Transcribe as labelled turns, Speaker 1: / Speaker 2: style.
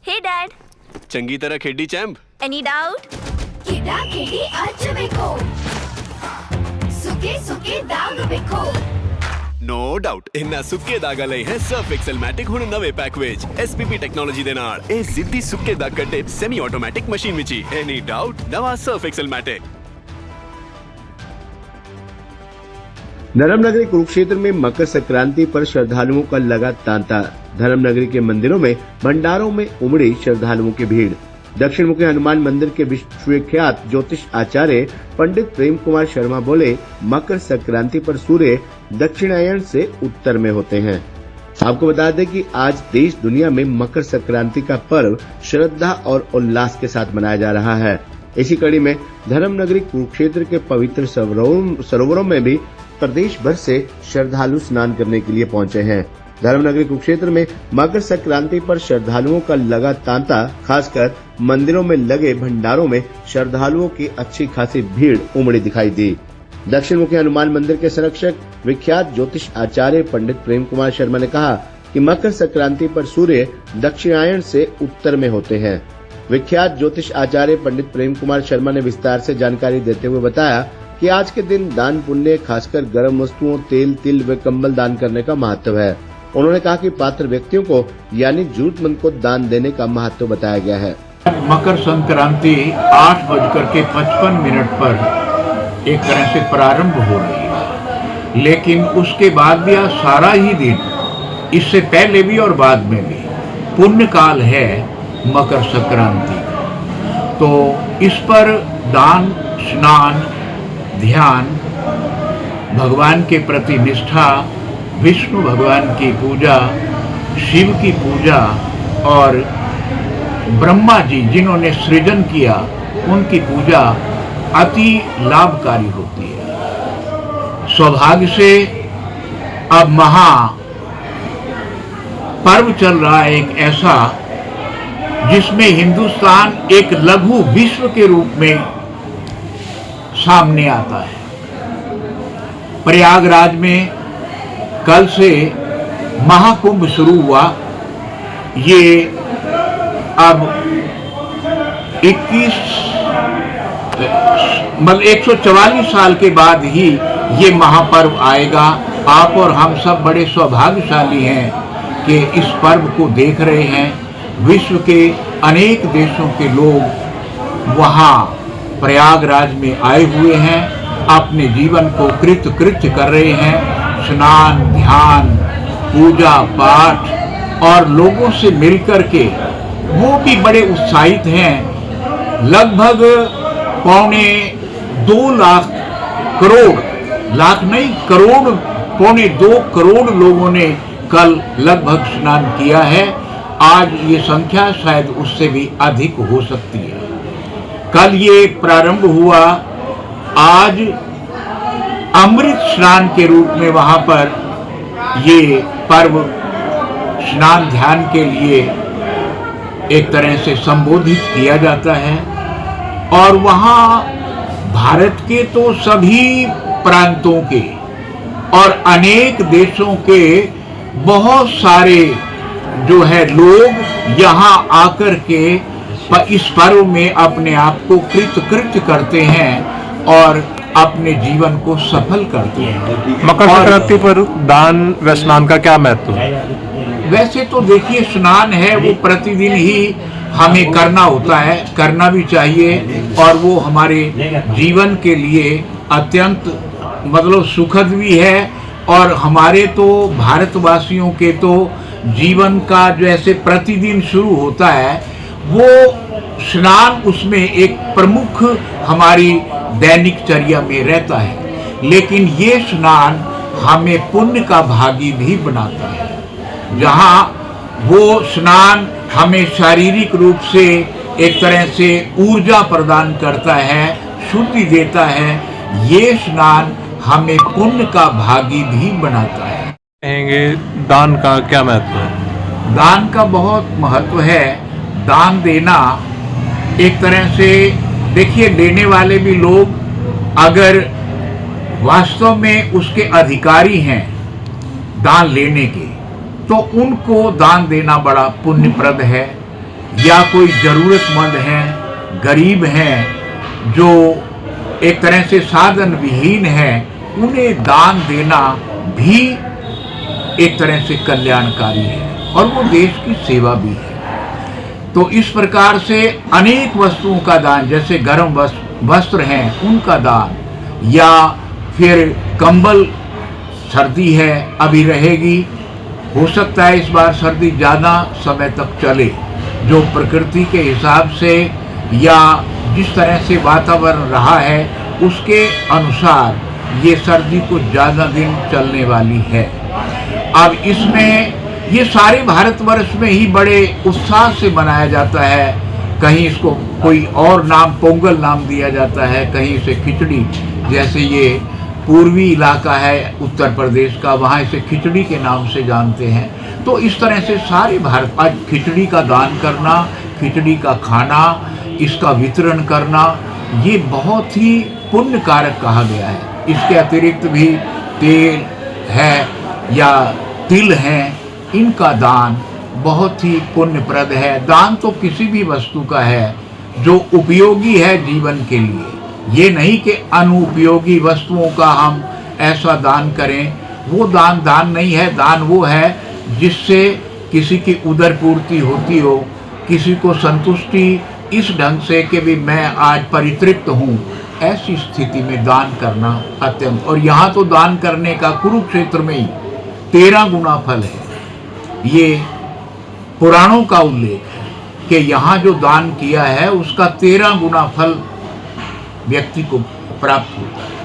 Speaker 1: Hey Dad,
Speaker 2: ਚੰਗੀ ਤਰ੍ਹਾਂ ਖੇਡੀ ਚੈਂਪ।
Speaker 1: any doubt?
Speaker 3: ਕਿੱਦਾਂ ਖੇਡੀ ਅੱਜ ਵੇਖੋ ਸੁੱਕੇ ਸੁੱਕੇ ਦਾਗ ਵੇਖੋ।
Speaker 2: नो डाउट इन्ना सुक्के दागा ਲਈ ਹੈ ਸਰਫ ਐਕਸਲਮੈਟਿਕ ਹੁਣ ਨਵੇਂ ਪੈਕ ਵਿੱਚ SPP ਟੈਕਨੋਲੋਜੀ ਦੇ ਨਾਲ ਇਹ ਸਿੱਧੀ ਸੁੱਕੇ ਦਾਗ ਕੱਢੇ ਸੈਮੀ ਆਟੋਮੈਟਿਕ ਮਸ਼ੀਨ ਵਿੱਚ ਹੀ। ਐਨੀ ਡਾਊਟ ਨਵਾਂ ਸਰਫ एक्सेलमैटिक।
Speaker 4: धर्मनगरी कुरुक्षेत्र में मकर संक्रांति पर श्रद्धालुओं का लगा तांता। धर्मनगरी के मंदिरों में भंडारों में उमड़ी श्रद्धालुओं की भीड़। दक्षिण मुखी हनुमान मंदिर के विश्वविख्यात ज्योतिष आचार्य पंडित प्रेम कुमार शर्मा बोले, मकर संक्रांति पर सूर्य दक्षिणायन से उत्तर में होते हैं। आपको बता दें कि आज देश दुनिया में मकर संक्रांति का पर्व श्रद्धा और उल्लास के साथ मनाया जा रहा है। इसी कड़ी में धर्मनगरी कुरुक्षेत्र के पवित्र सरोवरों में भी प्रदेश भर से श्रद्धालु स्नान करने के लिए पहुंचे हैं। धर्मनगरी कुरुक्षेत्र में मकर संक्रांति पर श्रद्धालुओं का लगा तांता, खासकर मंदिरों में लगे भंडारों में श्रद्धालुओं की अच्छी खासी भीड़ उमड़ी दिखाई दी। दक्षिण मुखी हनुमान मंदिर के संरक्षक विख्यात ज्योतिष आचार्य पंडित प्रेम कुमार शर्मा ने कहा कि मकर संक्रांति पर सूर्य दक्षिणायन से उत्तर में होते हैं। विख्यात ज्योतिष आचार्य पंडित प्रेम कुमार शर्मा ने विस्तार से जानकारी देते हुए बताया कि आज के दिन दान पुण्य, खासकर गर्म वस्तुओं, तेल, तिल व कंबल दान करने का महत्व है। उन्होंने कहा कि पात्र व्यक्तियों को यानी जरूरतमंद को दान देने का महत्व बताया गया है।
Speaker 5: मकर संक्रांति 8:55 पर एक तरह से प्रारंभ हो रही है, लेकिन उसके बाद भी आज सारा ही दिन, इससे पहले भी और बाद में भी पुण्य काल है मकर संक्रांति। तो इस पर दान, स्नान, ध्यान, भगवान के प्रति निष्ठा, विष्णु भगवान की पूजा, शिव की पूजा और ब्रह्मा जी जिन्होंने सृजन किया उनकी पूजा अति लाभकारी होती है। सौभाग्य से अब महा पर्व चल रहा है एक ऐसा जिसमें हिंदुस्तान एक लघु विश्व के रूप में सामने आता है। प्रयागराज में कल से महाकुंभ शुरू हुआ। ये अब 144 साल के बाद ही ये महापर्व आएगा। आप और हम सब बड़े सौभाग्यशाली हैं कि इस पर्व को देख रहे हैं। विश्व के अनेक देशों के लोग वहाँ प्रयागराज में आए हुए हैं, अपने जीवन को कृतकृत्य कर रहे हैं। स्नान, ध्यान, पूजा पाठ और लोगों से मिलकर के वो भी बड़े उत्साहित हैं। लगभग 2.25 लाख करोड़, लाख नहीं करोड़, 2.25 करोड़ लोगों ने कल लगभग स्नान किया है। आज ये संख्या शायद उससे भी अधिक हो सकती है। कल ये प्रारंभ हुआ। आज अमृत स्नान के रूप में वहां पर ये पर्व स्नान ध्यान के लिए एक तरह से संबोधित किया जाता है। और वहां भारत के तो सभी प्रांतों के और अनेक देशों के बहुत सारे जो है लोग यहाँ आकर के इस पर्व में अपने आप को कृतकृत्य करते हैं और अपने जीवन को सफल करते हैं।
Speaker 6: मकर संक्रांति पर दान व स्नान का क्या महत्व है?
Speaker 5: वैसे तो देखिए, स्नान है वो प्रतिदिन ही हमें करना होता है, करना भी चाहिए और वो हमारे जीवन के लिए अत्यंत मतलब सुखद भी है। और हमारे तो भारतवासियों के तो जीवन का जैसे प्रतिदिन शुरू होता है, वो स्नान उसमें एक प्रमुख हमारी दैनिक चर्या में रहता है। लेकिन ये स्नान हमें पुण्य का भागी भी बनाता है। जहाँ वो स्नान हमें शारीरिक रूप से एक तरह से ऊर्जा प्रदान करता है, शुद्धि देता है, ये स्नान हमें पुण्य का भागी भी बनाता है।
Speaker 6: कहेंगे दान का क्या महत्व है?
Speaker 5: दान का बहुत महत्व है। दान देना एक तरह से देखिए, देने वाले भी लोग अगर वास्तव में उसके अधिकारी हैं दान लेने के, तो उनको दान देना बड़ा पुण्यप्रद है। या कोई ज़रूरतमंद हैं, गरीब हैं, जो एक तरह से साधन विहीन है, उन्हें दान देना भी एक तरह से कल्याणकारी है और वो देश की सेवा भी है। तो इस प्रकार से अनेक वस्तुओं का दान, जैसे गर्म वस्त्र हैं उनका दान, या फिर कंबल, सर्दी है अभी रहेगी, हो सकता है इस बार सर्दी ज़्यादा समय तक चले, जो प्रकृति के हिसाब से या जिस तरह से वातावरण रहा है उसके अनुसार ये सर्दी कुछ ज़्यादा दिन चलने वाली है। अब इसमें ये सारे भारतवर्ष में ही बड़े उत्साह से मनाया जाता है। कहीं इसको कोई और नाम, पोंगल नाम दिया जाता है, कहीं इसे खिचड़ी, जैसे ये पूर्वी इलाका है उत्तर प्रदेश का, वहाँ इसे खिचड़ी के नाम से जानते हैं। तो इस तरह से सारे भारत आज खिचड़ी का दान करना, खिचड़ी का खाना, इसका वितरण करना, ये बहुत ही पुण्य कारक कहा गया है। इसके अतिरिक्त भी तेल है या तिल हैं, इनका दान बहुत ही पुण्यप्रद है। दान तो किसी भी वस्तु का है जो उपयोगी है जीवन के लिए, ये नहीं कि अनुपयोगी वस्तुओं का हम ऐसा दान करें, वो दान नहीं है। दान वो है जिससे किसी की उदर पूर्ति होती हो, किसी को संतुष्टि इस ढंग से कि भी मैं आज परितृप्त हूँ, ऐसी स्थिति में दान करना अत्यंत। और यहाँ तो दान करने का कुरुक्षेत्र में ही 13 गुना फल है। ये पुराणों का उल्लेख है कि यहाँ जो दान किया है उसका 13 गुना फल व्यक्ति को प्राप्त होता है।